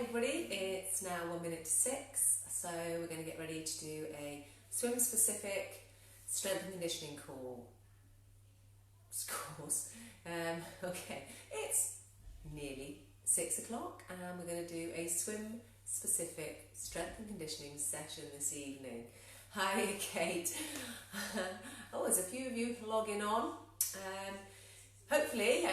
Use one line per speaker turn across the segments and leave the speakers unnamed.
everybody, it's now 1 minute to 6, so we're going to get ready to do a swim specific strength and conditioning course. Okay, it's nearly 6 o'clock and we're going to do a swim specific strength and conditioning session this evening. Hi Kate. Oh, there's a few of you logging on. Hopefully,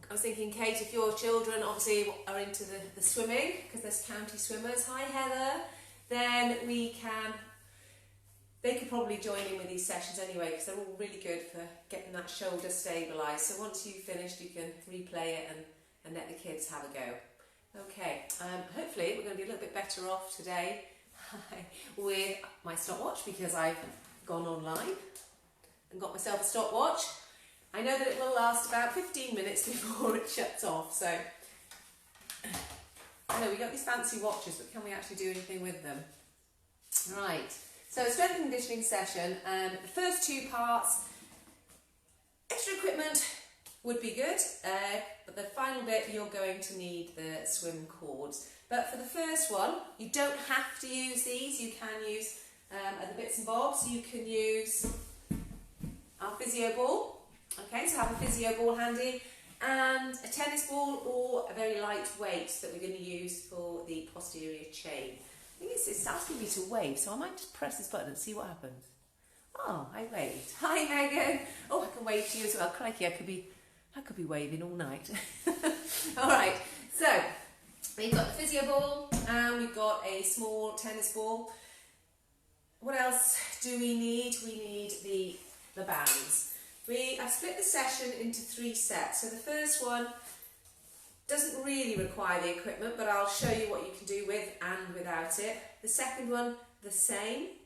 I was thinking, Kate, if your children obviously are into the swimming, because there's county swimmers, hi Heather, then they could probably join in with these sessions anyway, because they're all really good for getting that shoulder stabilised. So once you've finished, you can replay it and let the kids have a go. Okay, hopefully we're going to be a little bit better off today with my stopwatch, because I've gone online and got myself a stopwatch. I know that it will last about 15 minutes before it shuts off, so I know we got these fancy watches, but can we actually do anything with them? Right, so strength and conditioning session, the first two parts, extra equipment would be good, but the final bit you're going to need the swim cords. But for the first one, you don't have to use these, you can use other bits and bobs. You can use our physio ball. Okay, so have a physio ball handy, and a tennis ball or a very light weight that we're going to use for the posterior chain. I think it's asking me to wave, so I might just press this button and see what happens. Oh, I waved. Hi Megan. Oh, I can wave to you as well. Crikey, I could be waving all night. All right, so we've got the physio ball and we've got a small tennis ball. What else do we need? We need the bands. I've split the session into 3 sets. So the first one doesn't really require the equipment, but I'll show you what you can do with and without it. The second one, the same.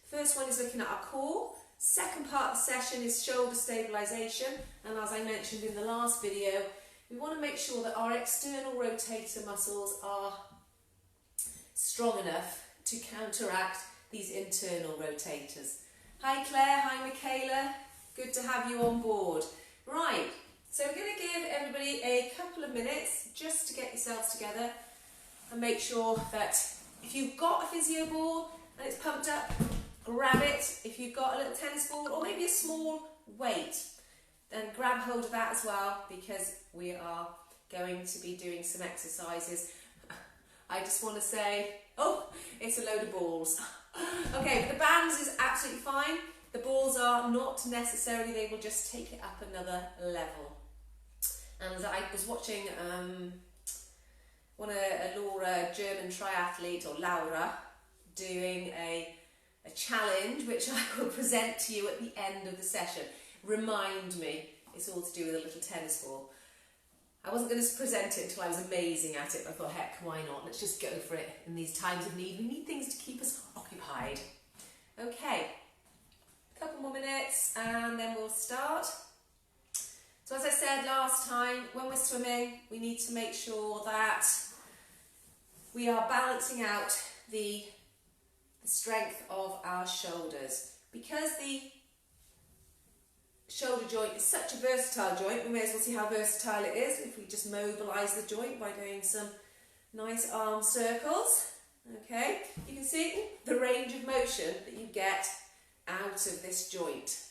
First one is looking at our core. Second part of the session is shoulder stabilisation. And as I mentioned in the last video, we want to make sure that our external rotator muscles are strong enough to counteract these internal rotators. Hi Claire, hi Michaela. Good to have you on board. Right, so we're going to give everybody a couple of minutes just to get yourselves together and make sure that if you've got a physio ball and it's pumped up, grab it. If you've got a little tennis ball or maybe a small weight, then grab hold of that as well, because we are going to be doing some exercises. I just want to say, oh, it's a load of balls. Okay, but the bands is absolutely fine. The balls are not necessarily, they will just take it up another level. And I was watching Laura, German triathlete, or Laura, doing a challenge which I will present to you at the end of the session. Remind me, it's all to do with a little tennis ball. I wasn't going to present it until I was amazing at it, but I thought, heck, why not? Let's just go for it in these times of need. We need things to keep us occupied. Okay. Couple more minutes and then we'll start. So as I said last time, when we're swimming, we need to make sure that we are balancing out the strength of our shoulders. Because the shoulder joint is such a versatile joint, we may as well see how versatile it is if we just mobilise the joint by doing some nice arm circles. Okay, you can see the range of motion that you get out of this joint.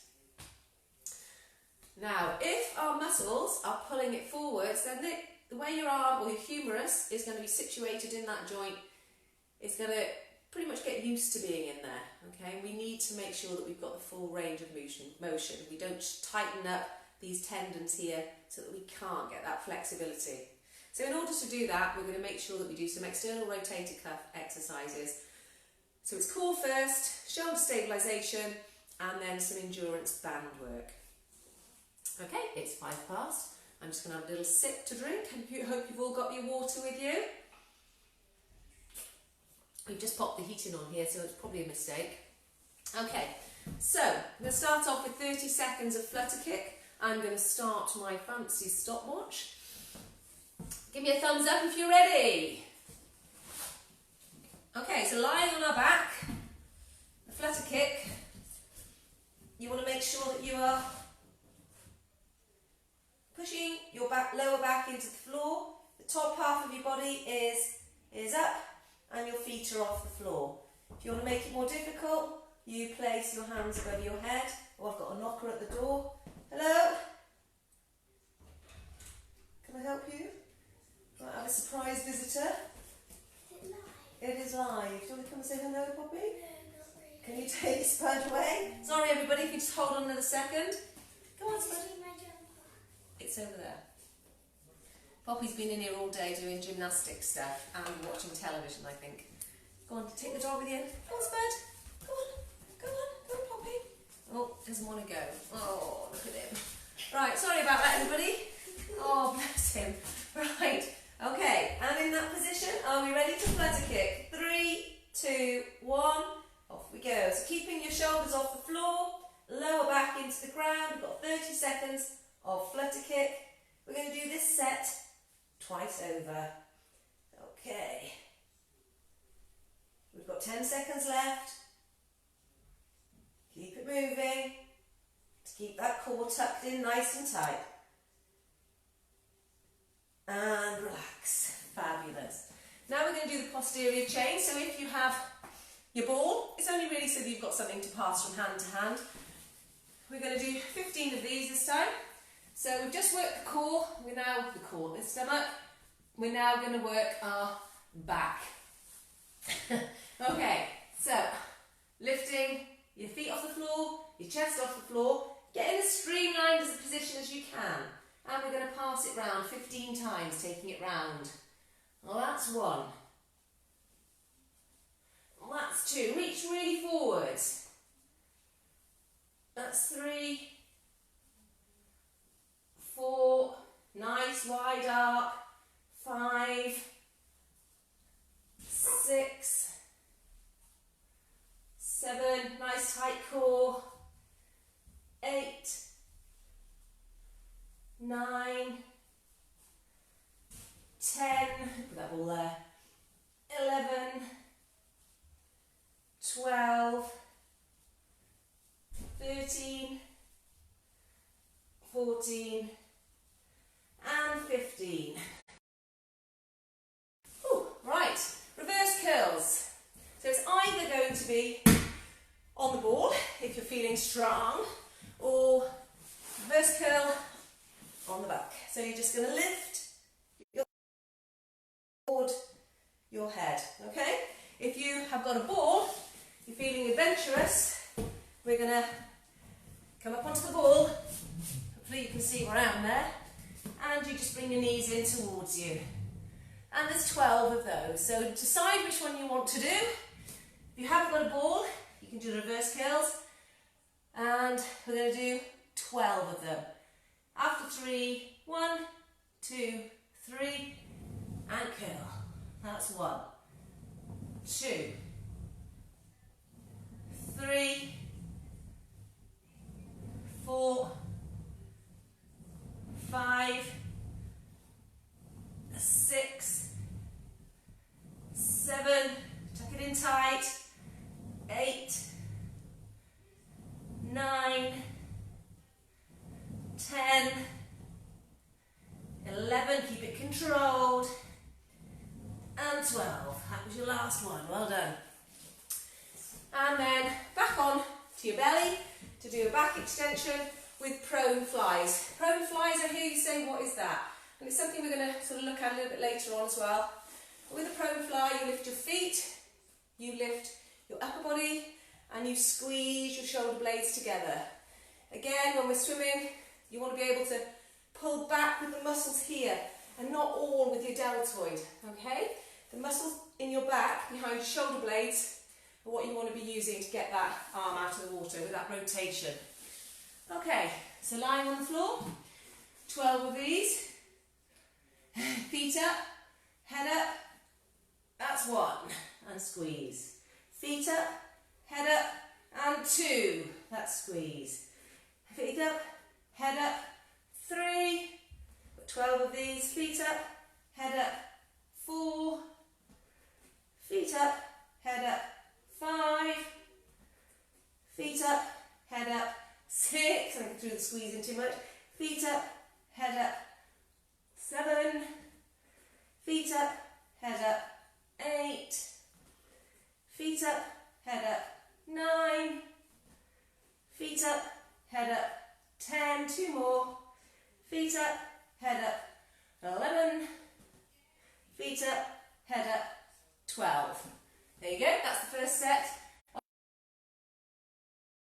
Now, if our muscles are pulling it forwards, then the way your arm or your humerus is going to be situated in that joint is going to pretty much get used to being in there. Okay, we need to make sure that we've got the full range of motion. We don't tighten up these tendons here so that we can't get that flexibility. So in order to do that, we're going to make sure that we do some external rotator cuff exercises. So it's core first, shoulder stabilisation, and then some endurance band work. Okay, it's 5 past. I'm just going to have a little sip to drink. Hope you've all got your water with you. We've just popped the heating on here, so it's probably a mistake. Okay, so I'm going to start off with 30 seconds of flutter kick. I'm going to start my fancy stopwatch. Give me a thumbs up if you're ready. Okay, so lying on our back, a flutter kick, you want to make sure that you are pushing your lower back into the floor. The top half of your body is is up and your feet are off the floor. If you want to make it more difficult, you place your hands above your head. Oh, I've got a knocker at the door. Hello? Can I help you? Right, I have a surprise visitor. It is live. Do you want to come and say hello, Poppy? No, not really. Can you take Spud away? Sorry everybody, if you just hold on another second. Come on, Spud. It's over there. Poppy's been in here all day doing gymnastic stuff and watching television, I think. Go on, take the dog with you. Go on, Spud. Go on, go on, go on, Poppy. Oh, doesn't want to go. Oh, look at him. Right, sorry about that, everybody. Oh, bless him. Right, okay, and in that position, are we ready to flutter kick? 3, 2, 1, off we go. So keeping your shoulders off the floor, lower back into the ground. We've got 30 seconds of flutter kick. We're going to do this set twice over. Okay. We've got 10 seconds left. Keep it moving. To keep that core tucked in nice and tight. And relax. Fabulous. Now we're going to do the posterior chain. So if you have your ball, it's only really so that you've got something to pass from hand to hand. We're going to do 15 of these this time. So we've just worked the core, the stomach. We're now going to work our back. Okay, so lifting your feet off the floor, your chest off the floor, get in as streamlined as a position as you can. And we're going to pass it round 15 times, taking it round. Well, that's 1. Well, that's 2. Reach really forwards. That's 3. 4, nice wide arc, 5, 6, 7, nice tight core, 8, 9, 10, put that ball there, 11, 12, 13, 14, and 15. Ooh, right, reverse curls. So it's either going to be on the ball, if you're feeling strong, or reverse curl on the back. So you're just going to lift your head, okay? If you have got a ball, you're feeling adventurous, we're going to come up onto the ball. Hopefully you can see where I am there. And you just bring your knees in towards you. And there's 12 of those. So decide which one you want to do. If you haven't got a ball, you can do reverse curls. And we're going to do 12 of them. After 3, 1, 2, 3, and curl. That's 1, 2, 3, 4, 5, 6, 7, tuck it in tight, 8, 9, 10, 11, keep it controlled, and 12. That was your last one, well done. And then back on to your belly to do a back extension with prone flies. Prone flies, I hear you say, what is that? And it's something we're going to sort of look at a little bit later on as well. With a prone fly, you lift your feet, you lift your upper body, and you squeeze your shoulder blades together. Again, when we're swimming, you want to be able to pull back with the muscles here, and not all with your deltoid, okay? The muscles in your back, behind your shoulder blades, are what you want to be using to get that arm out of the water with that rotation. Okay, so lying on the floor, 12 of these. Feet up, head up, that's 1, and squeeze. Feet up, head up, and 2, that's squeeze. Feet up, head up, 3, 12 of these. Feet up, head up, 4, feet up, head up, 5, feet up, head up, 6, I don't through the squeezing too much, feet up, head up, 7, feet up, head up, feet up, head up, 12. There you go, that's the first set.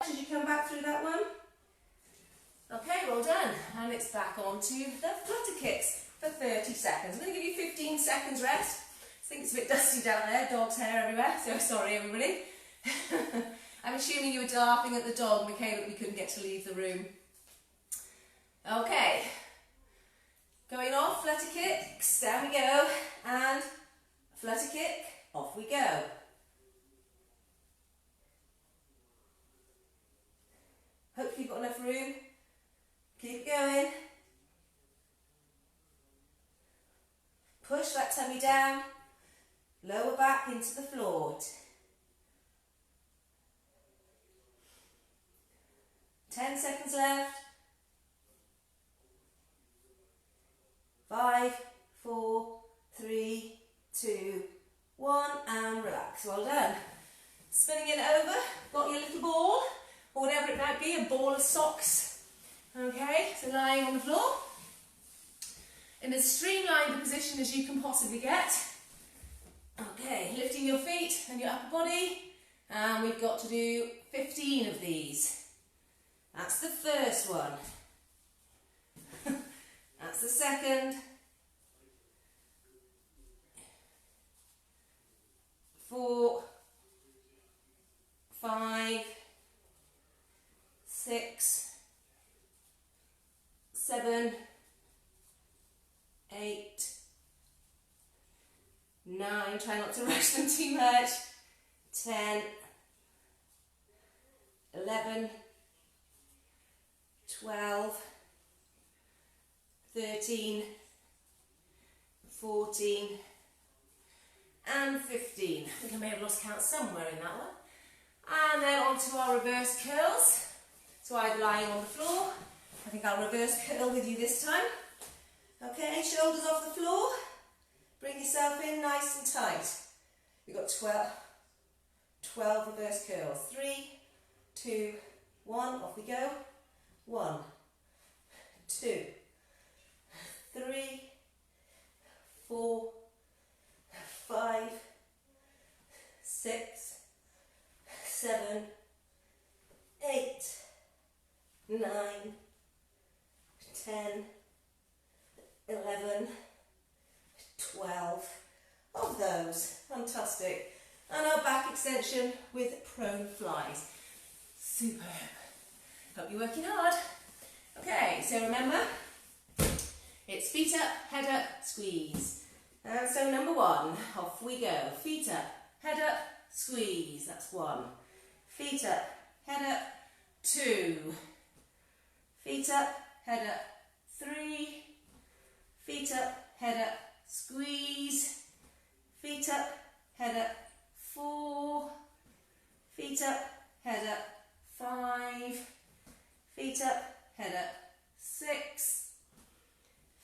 Did you come back through that one? Okay, well done. And it's back on to the flutter kicks for 30 seconds. I'm going to give you 15 seconds rest. I think it's a bit dusty down there, dog's hair everywhere, so sorry everybody. I'm assuming you were laughing at the dog, Michaela, that we couldn't get to leave the room. Okay, going off, flutter kicks, down we go, and flutter kick, off we go. Hopefully you've got enough room. Keep going. Push that tummy down, lower back into the floor. 10 seconds left. 5, 4, 3, 2, 1, and relax. Well done. Spinning it over, got your little ball, or whatever it might be, a ball of socks. Okay, so lying on the floor, in as streamlined a position as you can possibly get. Okay, lifting your feet and your upper body, and we've got to do 15 of these. That's the first one. That's the second. 4, 5, 6, 7, 8, 9, try not to rush them too much, 10, 11, 12, 13, 14, and 15. I think I may have lost count somewhere in that one. And then on to our reverse curls. So either lying on the floor, I think I'll reverse curl with you this time. Okay, shoulders off the floor, bring yourself in nice and tight. We've got 12 reverse curls. 3, 2, 1, off we go. 1, 2, 3, 4, 5, 6, 7, 8, 9, 10, 11, 12 of those. Fantastic. And our back extension with prone flies. Superb. Hope you're working hard. Okay, so remember, it's feet up, head up, squeeze. And so number 1, off we go. Feet up, head up, squeeze. That's 1. Feet up, head up, 2. Feet up, head up, 3. Feet up, head up, squeeze. Feet up, head up, 4. Feet up, head up, 5. Feet up, head up, 6.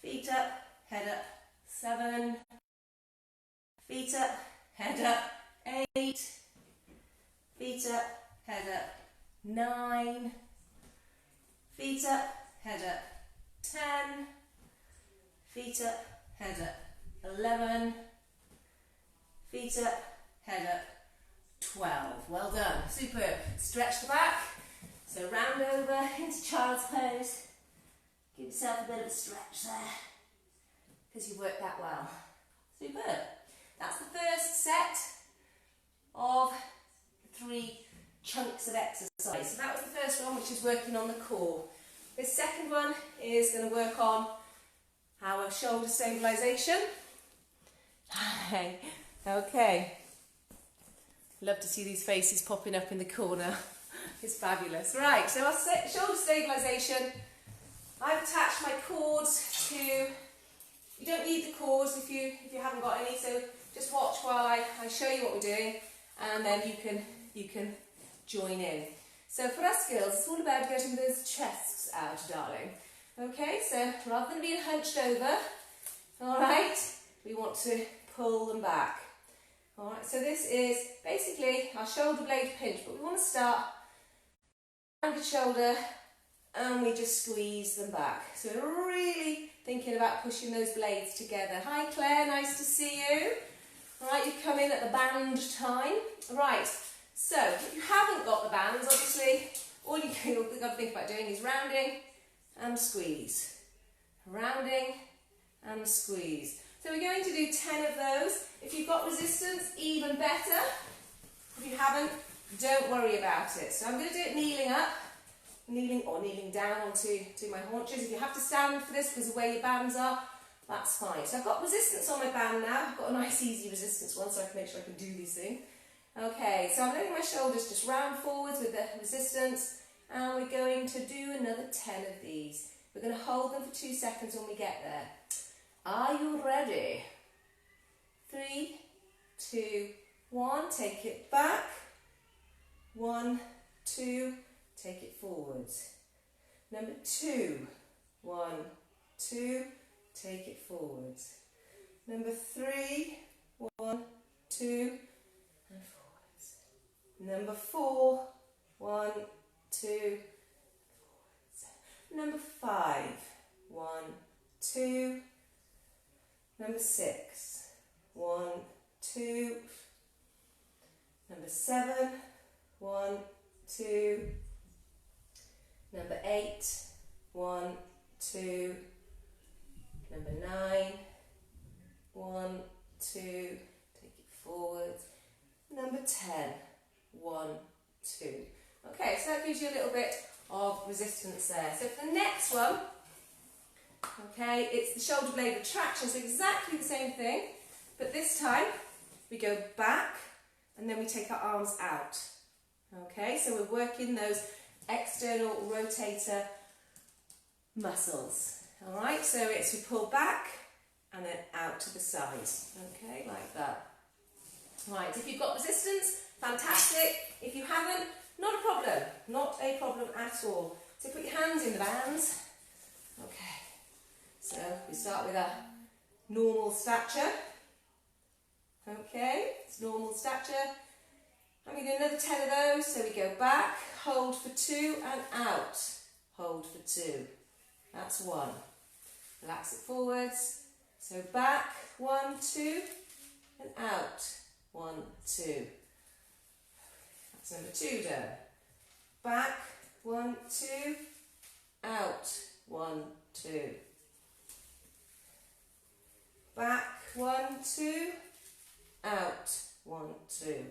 Feet up, head up, 7. Feet up, head up, 8. Feet up, head up, 9. Feet up, head up, 10. Feet up, head up, 11. Feet up, head up, 12. Well done. Superb. Stretch the back. So round over into child's pose. Give yourself a bit of a stretch there, because you worked that well. Superb. That's the first set of 3 chunks of exercise. So that was the first one, which is working on the core. The second one is going to work on our shoulder stabilisation. Okay. Love to see these faces popping up in the corner. It's fabulous. Right, so our shoulder stabilisation, I've attached my cords to, you don't need the cords if you haven't got any, so just watch while I show you what we're doing, and then you can join in. So for us girls, it's all about getting those chests out, darling. Okay, so rather than being hunched over, alright, we want to pull them back. Alright, so this is basically our shoulder blade pinch, but we want to start rounded shoulder and we just squeeze them back. So we're really thinking about pushing those blades together. Hi Claire, nice to see you. All right, you've come in at the band time. Right, so if you haven't got the bands, obviously, all you've got to think about doing is rounding and squeeze. Rounding and squeeze. So we're going to do 10 of those. If you've got resistance, even better. If you haven't, don't worry about it. So I'm going to do it kneeling up, kneeling down onto my haunches. If you have to stand for this because of where your bands are, that's fine. So I've got resistance on my band now. I've got a nice easy resistance one so I can make sure I can do these things. Okay, so I'm letting my shoulders just round forwards with the resistance, and we're going to do another 10 of these. We're going to hold them for 2 seconds when we get there. Are you ready? 3, 2, 1, take it back. 1, 2, take it forwards. Number 2, 1, 2, take it forwards. Number 3, 1, 2, and forwards. Number 4, 1, 2, forwards. Number 5, 1, 2. Number 6, 1, 2. Number 7, 1, 2. Number 8, 1, 2. Number 9, 1, 2. Take it forwards. Number 10, 1, 2. Okay, so that gives you a little bit of resistance there. So for the next one, okay, it's the shoulder blade retraction, so exactly the same thing, but this time we go back and then we take our arms out. Okay, so we're working those external rotator muscles. Alright, so it's we pull back and then out to the side. Okay, like that. Right, if you've got resistance, fantastic. If you haven't, not a problem. Not a problem at all. So put your hands in the bands. Okay. So we start with a normal stature. Okay, it's normal stature. And we do another 10 of those. So we go back, hold for 2 and out. Hold for 2. That's 1. Relax it forwards. So back, 1, 2 and out. 1, 2. That's number 2 done. Back, 1, 2, out. 1, 2. Back, 1, 2, out, 1, 2.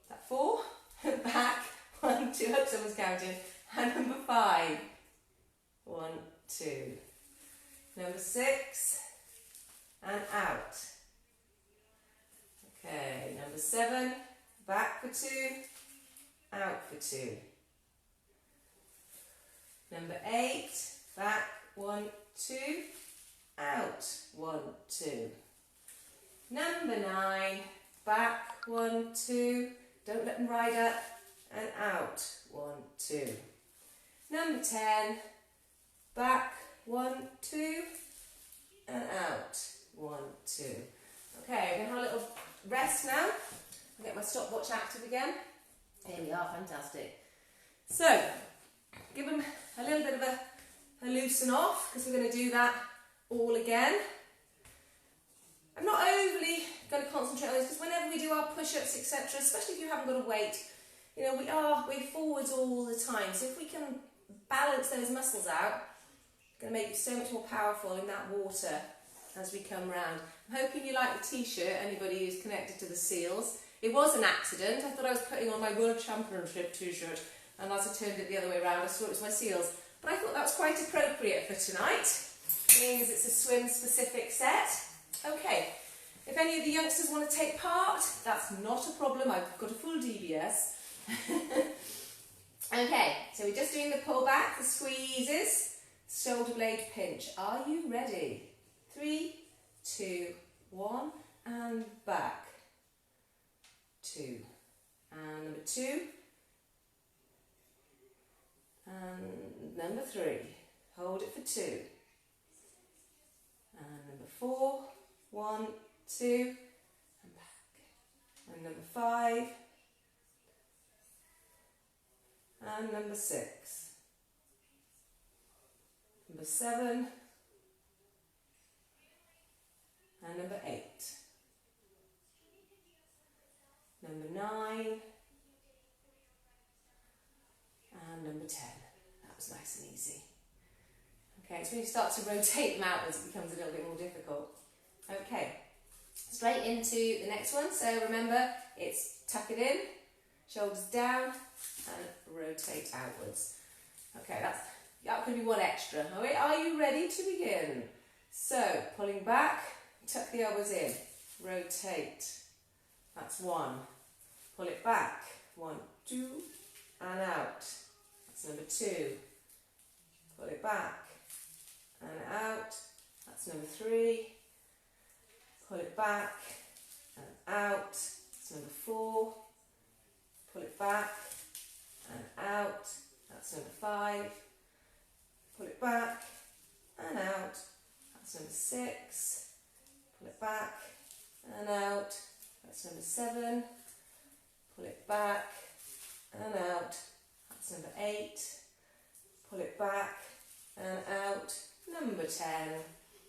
That 4, back, 1, 2, hope someone's counting, and number 5, 1, 2. Number 6, and out. Okay, number 7, back for 2, out for 2. Number 8, back, 1, 2, out, 1, 2. Number 9, back, 1, 2, don't let them ride up, and out, 1, 2. Number 10, back, 1, 2, and out, 1, 2. Okay, we're going to have a little rest now. I'll get my stopwatch active again. Here we are, fantastic. So, give them a little bit of a loosen off, because we're going to do that all again. I'm not overly going to concentrate on this, because whenever we do our push-ups, etc., especially if you haven't got a weight, you know, we're forwards all the time. So if we can balance those muscles out, it's going to make you so much more powerful in that water as we come round. I'm hoping you like the t-shirt, anybody who's connected to the seals. It was an accident. I thought I was putting on my World Championship t-shirt, and as I turned it the other way around, I saw it was my seals. But I thought that was quite appropriate for tonight, being as it's a swim-specific set. Okay, if any of the youngsters want to take part, that's not a problem. I've got a full DBS. Okay, so we're just doing the pull back, the squeezes, shoulder blade pinch. Are you ready? 3, 2, 1, and back. 2. And number 2. And number 3. Hold it for 2. And number 4. 1, 2, and back. And number 5. and number 6. Number 7 and number 8. Number 9 and number 10. That was nice and easy. Okay, so when you start to rotate them outwards, it becomes a little bit more difficult. Okay, straight into the next one. So remember, it's tuck it in, shoulders down, and rotate outwards. Okay, that could be one extra. Okay, are you ready to begin? So, pulling back, tuck the elbows in, rotate. That's 1. Pull it back. 1, 2, and out. That's number 2. Pull it back and out. That's number 3. Pull it back and out. That's number 4. Pull it back and out. That's number 5. Pull it back and out. That's number 6. Pull it back and out. That's number 7. Pull it back and out. That's number 8. Pull it back and out. Number 10.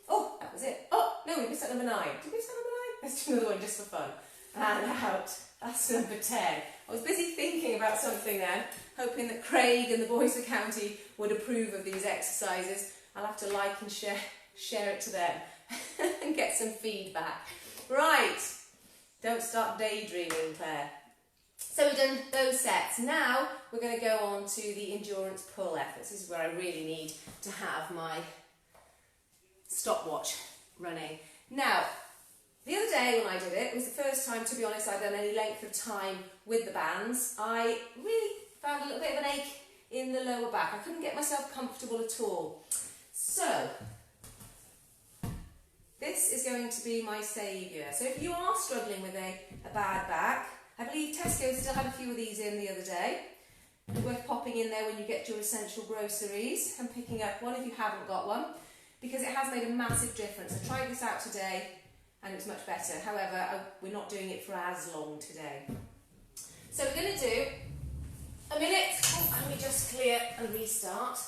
Oh, that was it. Oh, no, we missed out number 9. Did we miss out number 9? Let's do another one just for fun. And out. That's number 10. I was busy thinking about something then, hoping that Craig and the boys of the county would approve of these exercises. I'll have to like and share it to them and get some feedback. Right, don't start daydreaming, Claire. So we've done those sets. Now we're going to go on to the endurance pull efforts. This is where I really need to have my stopwatch running. Now, the other day when I did it, it was the first time, to be honest, I'd done any length of time with the bands. I really found a little bit of an ache in the lower back. I couldn't get myself comfortable at all. So, this is going to be my saviour. So if you are struggling with a bad back, I believe Tesco still had a few of these in the other day. It's worth popping in there when you get your essential groceries and picking up one if you haven't got one, because it has made a massive difference. I tried this out today and it was much better. However, we're not doing it for as long today. So we're going to do a minute. Oh, let me just clear and restart.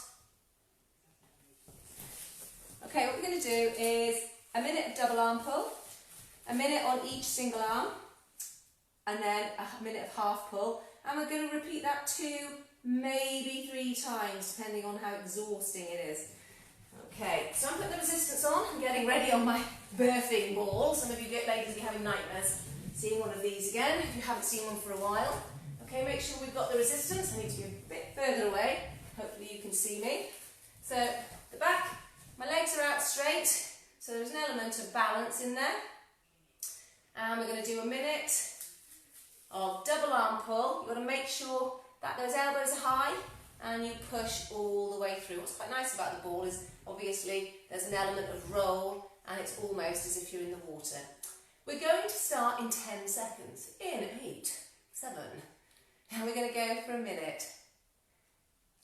Okay, what we're going to do is a minute of double arm pull, a minute on each single arm, and then a minute of half pull. And we're going to repeat that 2, maybe 3 times, depending on how exhausting it is. Okay, so I'm putting the resistance on. I'm getting ready on my birthing ball. Some of you ladies are having nightmares seeing one of these again, if you haven't seen one for a while. Okay, make sure we've got the resistance. I need to be a bit further away. Hopefully you can see me. So, the back, my legs are out straight, so there's an element of balance in there. And we're going to do a minute of double arm pull. You've got to make sure that those elbows are high and you push all the way through. What's quite nice about the ball is obviously there's an element of roll and it's almost as if you're in the water. We're going to start in 10 seconds. In 8, 7, and we're going to go for a minute.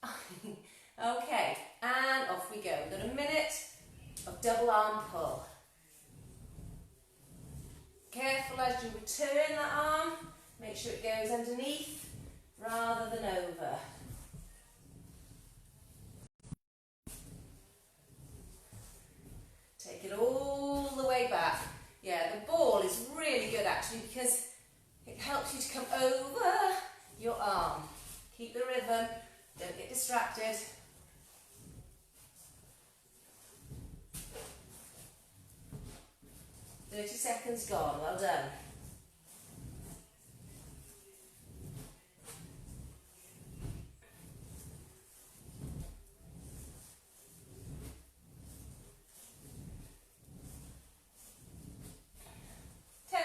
Okay, and off we go. We've got a minute of double arm pull. Careful as you return that arm. Make sure it goes underneath rather than over. Take it all the way back. Yeah, the ball is really good actually because it helps you to come over your arm. Keep the rhythm, don't get distracted. "30 seconds gone, well done."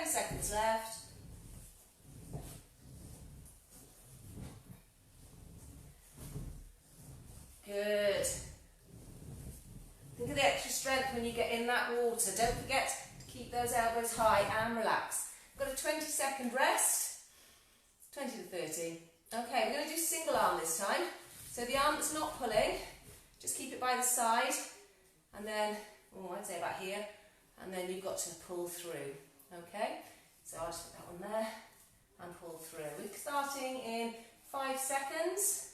Seconds left. Good. Think of the extra strength when you get in that water. Don't forget to keep those elbows high and relax. Got a 20-second rest. 20 to 30. Okay, we're going to do single arm this time. So the arm that's not pulling, just keep it by the side, and then, I'd say about here, and then you've got to pull through. Okay, so I'll just put that one there and pull through. We're starting in 5 seconds.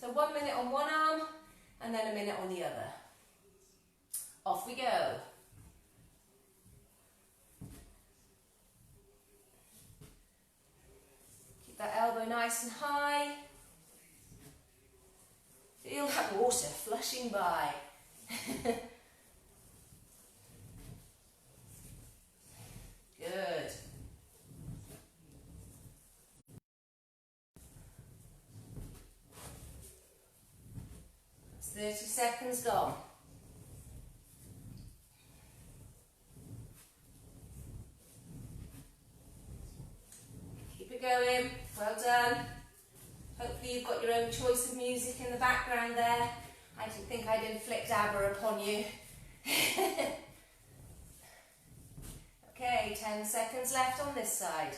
So 1 minute on one arm and then a minute on the other. Off we go. Keep that elbow nice and high. Feel that water flushing by. Good. That's 30 seconds gone. Keep it going. Well done. Hopefully you've got your own choice of music in the background there. I didn't think I'd inflict ABBA upon you. Okay, 10 seconds left on this side.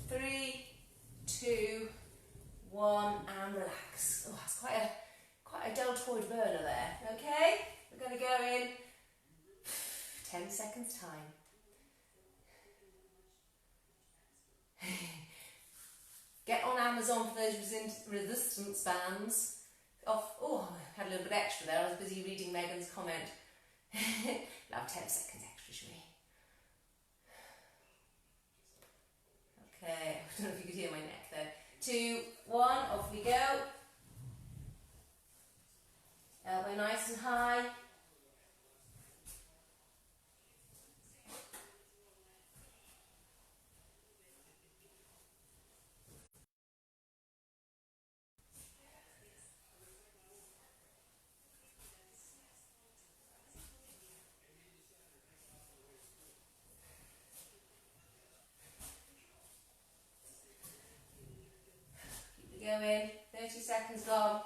3, 2, 1, and relax. Oh, that's quite a deltoid burner there. Okay, we're going to go in 10 seconds time. Get on Amazon for those resistance bands. Oh, I had a little bit extra there. I was busy reading Megan's comment. We'll have 10 seconds extra, shall we? Okay, I don't know if you could hear my neck there. 2, 1, off we go. Elbow nice and high. Go in, 30 seconds gone.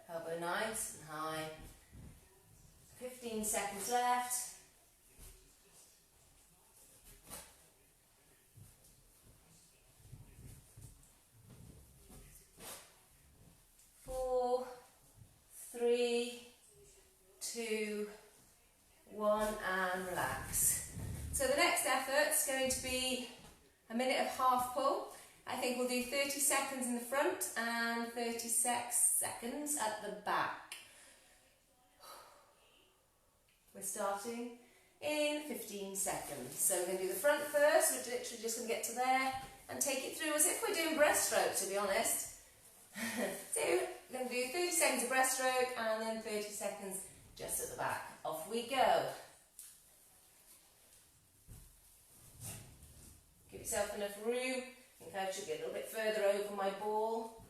Elbow nice and high. 15 seconds left. 4, 3, 2, 1, and relax. So the next effort's going to be a minute of half pull. I think we'll do 30 seconds in the front and 36 seconds at the back. We're starting in 15 seconds. So we're going to do the front first. We're literally just going to get to there and take it through as if we're doing breaststroke, to be honest. So we're going to do 30 seconds of breaststroke and then 30 seconds just at the back. Off we go. Give yourself enough room. I think I should get a little bit further over my ball.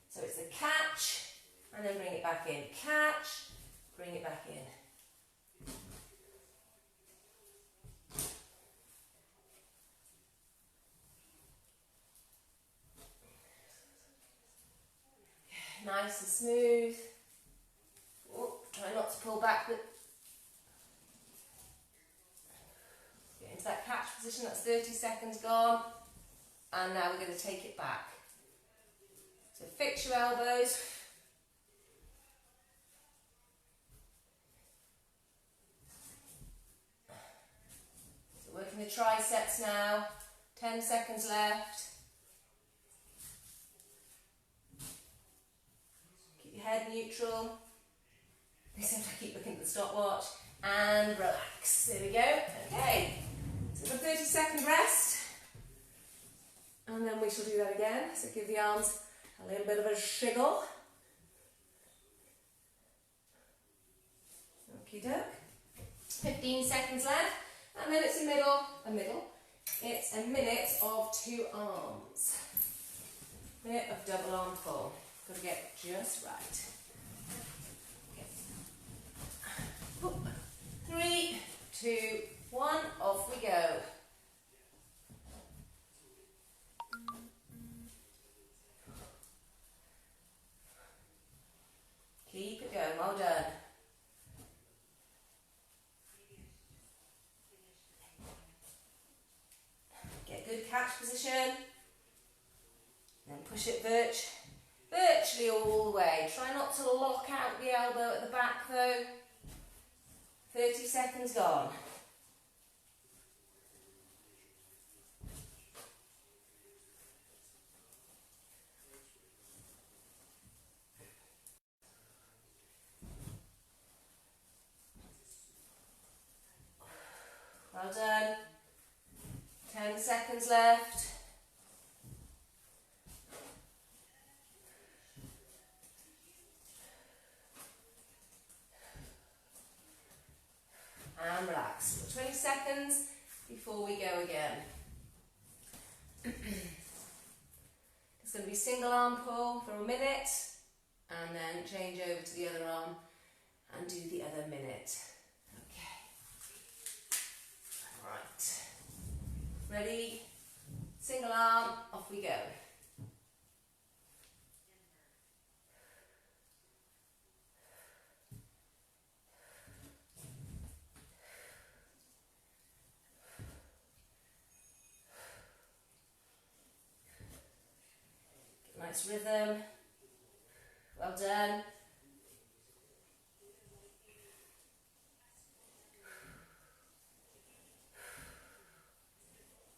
So it's the catch and then bring it back in. Catch, bring it back in. Nice and smooth. Oh, try not to pull back. Get into that catch position. That's 30 seconds gone. And now we're going to take it back. So fix your elbows. So working the triceps now. 10 seconds left. Head neutral. Except I keep looking at the stopwatch. And relax. There we go. Okay. So a 30-second rest. And then we shall do that again. So give the arms a little bit of a shiggle. Okie doke. 15 seconds left. And then it's a middle. It's a minute of 2 arms. Minute of double arm pull. Got to get just right. Okay. 3, 2, 1, off we go. Keep it going, well done. Get a good catch position. Then push it verge virtually all the way. Try not to lock out the elbow at the back though. 30 seconds gone. Well done. 10 seconds left. And relax. 20 seconds before we go again. It's going to be single arm pull for a minute and then change over to the other arm and do the other minute. Okay. Right. Ready? Single arm, off we go. Nice rhythm. Well done.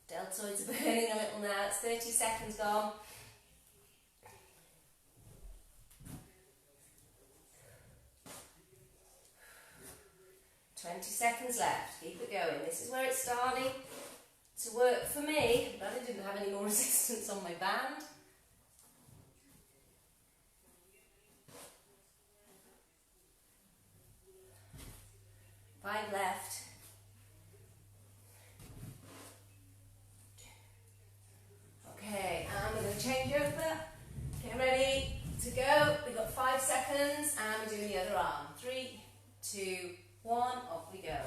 Deltoids are burning a little now. It's 30 seconds gone. $20 seconds left. Keep it going. This is where it's starting to work for me. But I didn't have any more resistance on my band. 5 left. Okay, and we're going to change over. Get ready to go. We've got 5 seconds and we're doing the other arm. 3, 2, 1, off we go.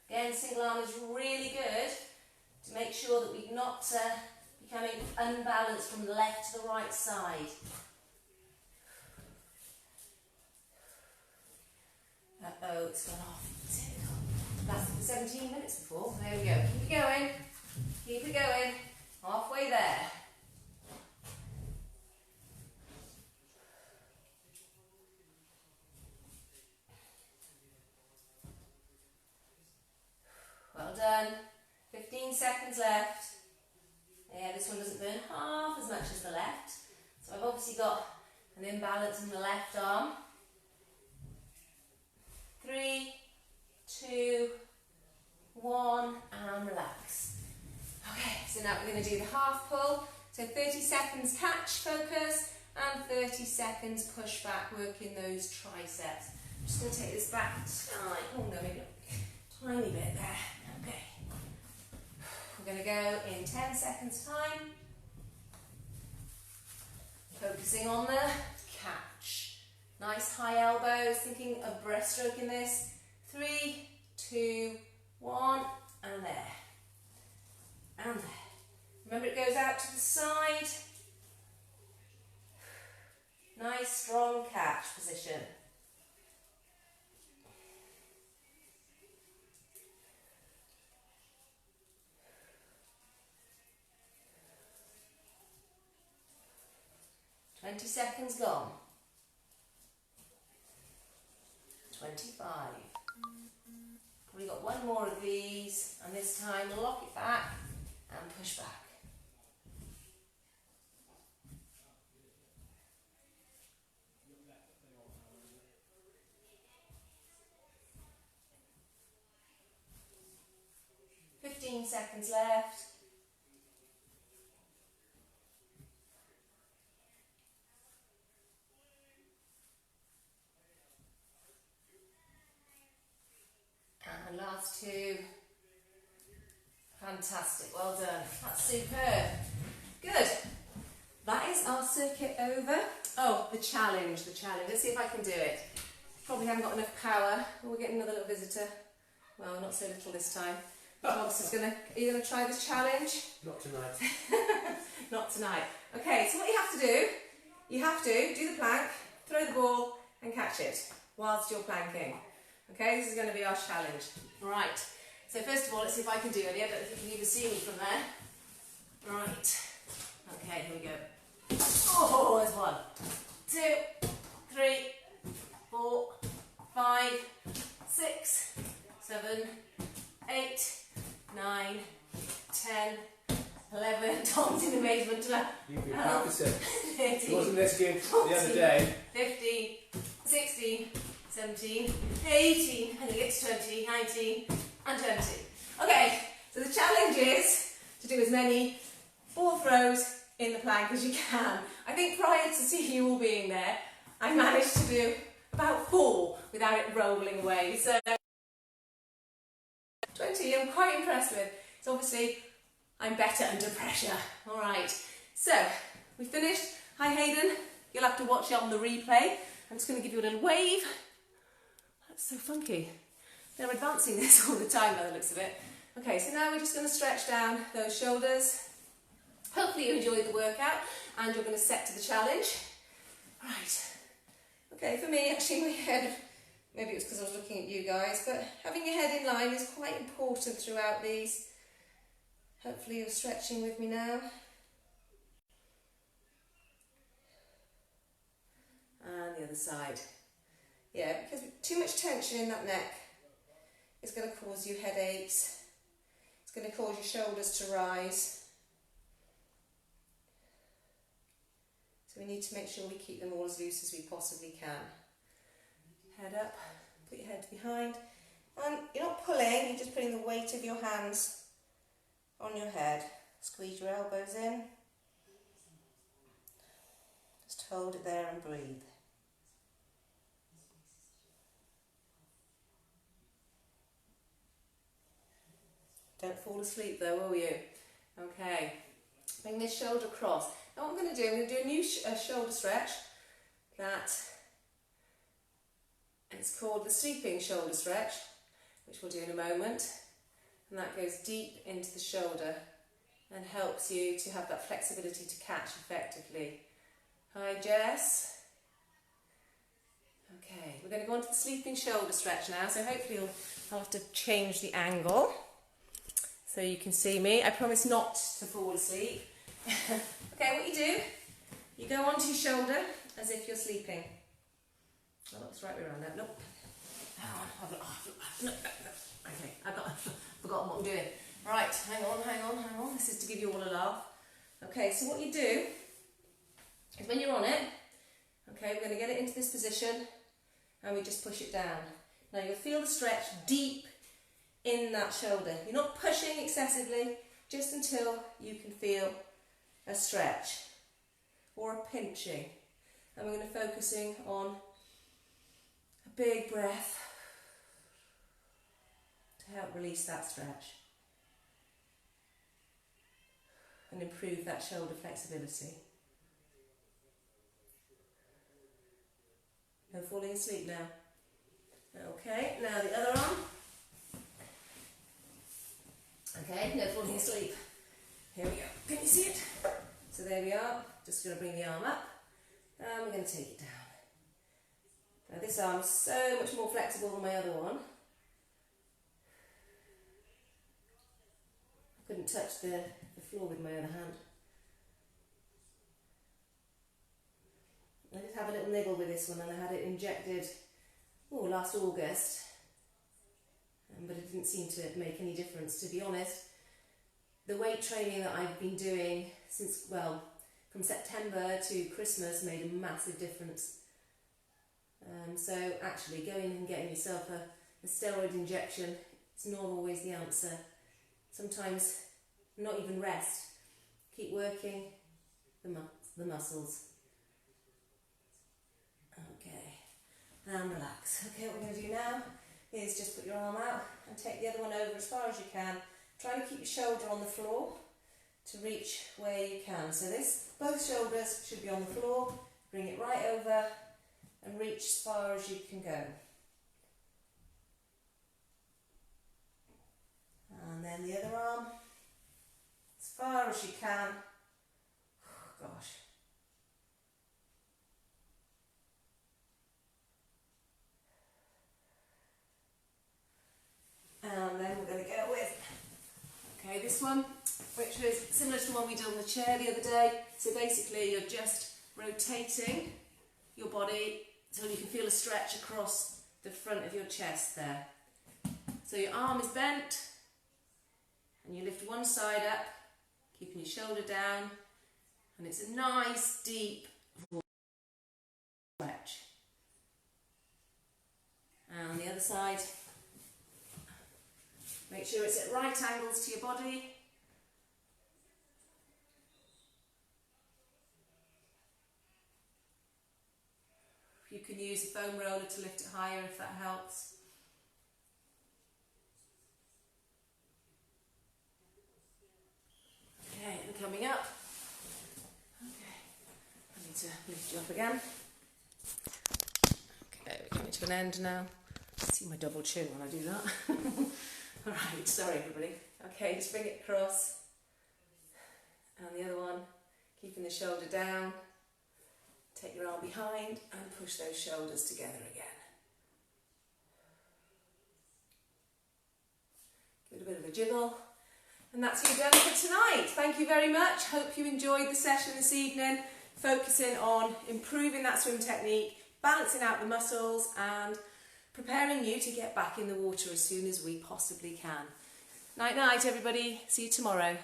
Again, single arm is really good to make sure that we're not becoming unbalanced from the left to the right side. Uh-oh, it's gone off. Lasted for 17 minutes before. There we go. Keep it going. Keep it going. Halfway there. Well done. 15 seconds left. Yeah, this one doesn't burn half as much as the left. So I've obviously got an imbalance in the left arm. 3, 2, 1, and relax. Okay, so now we're going to do the half pull. So 30 seconds catch, focus, and 30 seconds push back, working those triceps. I'm just going to take this back side. Oh no, maybe not. Tiny bit there. Okay. We're going to go in 10 seconds time. Focusing on the catch. Nice high elbows, thinking of breaststroke in this. 3, 2, 1, and there. And there. Remember, it goes out to the side. Nice strong catch position. $20 seconds gone. 25. We've got one more of these, and this time lock it back and push back. $15 seconds left. And last 2. Fantastic, well done. That's superb. Good. That is our circuit over. Oh, the challenge. Let's see if I can do it. Probably haven't got enough power. We're getting another little visitor. Well, not so little this time. Thomas are you going to try this challenge?
Not tonight.
Not tonight. Okay, so what you have to do the plank, throw the ball, and catch it whilst you're planking. Okay, this is going to be our challenge. Right, so first of all, let's see if I can do it. I don't know if you can even see me from there. Right, okay, here we go. Oh, there's 1, 2, 3, 4, 5, 6, 7, 8, 9, 10, 11, Tom's in amazement.
You've been practicing.
13,
Wasn't this game
14,
the other day?
15, 16, 17, 18, I think it's 20, 19 and 20. Okay, so the challenge is to do as many ball throws in the plank as you can. I think prior to see you all being there, I managed to do about 4 without it rolling away. So 20 I'm quite impressed with. So obviously I'm better under pressure. Alright, so we finished. Hi Hayden, you'll have to watch it on the replay. I'm just going to give you a little wave. That's so funky. They're advancing this all the time by the looks of it. Okay, so now we're just going to stretch down those shoulders. Hopefully you enjoyed the workout and you're going to set to the challenge. Right. Okay, for me actually my head, maybe it was because I was looking at you guys, but having your head in line is quite important throughout these. Hopefully you're stretching with me now. And the other side. Yeah, because too much tension in that neck is going to cause you headaches. It's going to cause your shoulders to rise. So we need to make sure we keep them all as loose as we possibly can. Head up, put your head behind. And you're not pulling, you're just putting the weight of your hands on your head. Squeeze your elbows in. Just hold it there and breathe. Don't fall asleep though, will you? Okay, bring this shoulder across. Now what I'm going to do, I'm going to do a new shoulder stretch that it's called the sleeping shoulder stretch, which we'll do in a moment. And that goes deep into the shoulder and helps you to have that flexibility to catch effectively. Hi Jess. Okay, we're going to go on to the sleeping shoulder stretch now, so hopefully I'll have to change the angle so you can see me. I promise not to fall asleep. Okay, what you do, you go onto your shoulder as if you're sleeping. Oh, that's the right way around that. Nope. Hang on. Okay, I've forgotten what I'm doing. Right, hang on. This is to give you all a laugh. Okay, so what you do is when you're on it, okay, we're going to get it into this position and we just push it down. Now you'll feel the stretch deep in that shoulder. You're not pushing excessively, just until you can feel a stretch or a pinching. And we're going to be focusing on a big breath to help release that stretch and improve that shoulder flexibility. No falling asleep now. Okay, now the other arm. Okay, no falling asleep. Here we go. Can you see it? So there we are. Just going to bring the arm up and we're going to take it down. Now this arm is so much more flexible than my other one. I couldn't touch the floor with my other hand. I did have a little niggle with this one and I had it injected last August. But it didn't seem to make any difference, to be honest. The weight training that I've been doing since, well, from September to Christmas made a massive difference. So actually going and getting yourself a steroid injection is not always the answer. Sometimes not even rest. Keep working the muscles. Okay, and relax. Okay, what we're going to do now is just put your arm out and take the other one over as far as you can. Try to keep your shoulder on the floor to reach where you can. So both shoulders should be on the floor. Bring it right over and reach as far as you can go. And then the other arm, as far as you can. Oh, gosh. And then we're going to go with, okay, this one, which is similar to the one we did on the chair the other day. So basically you're just rotating your body so you can feel a stretch across the front of your chest there. So your arm is bent and you lift one side up, keeping your shoulder down, and it's a nice deep stretch. And on the other side, make sure it's at right angles to your body. You can use a foam roller to lift it higher if that helps. Okay, and coming up. Okay, I need to lift you up again. Okay, we're coming to an end now. See my double chin when I do that. Alright, sorry everybody. Okay, just bring it across. And the other one, keeping the shoulder down. Take your arm behind and push those shoulders together again. Give it a bit of a jiggle. And that's you done for tonight. Thank you very much. Hope you enjoyed the session this evening, focusing on improving that swim technique, balancing out the muscles and preparing you to get back in the water as soon as we possibly can. Night night everybody. See you tomorrow.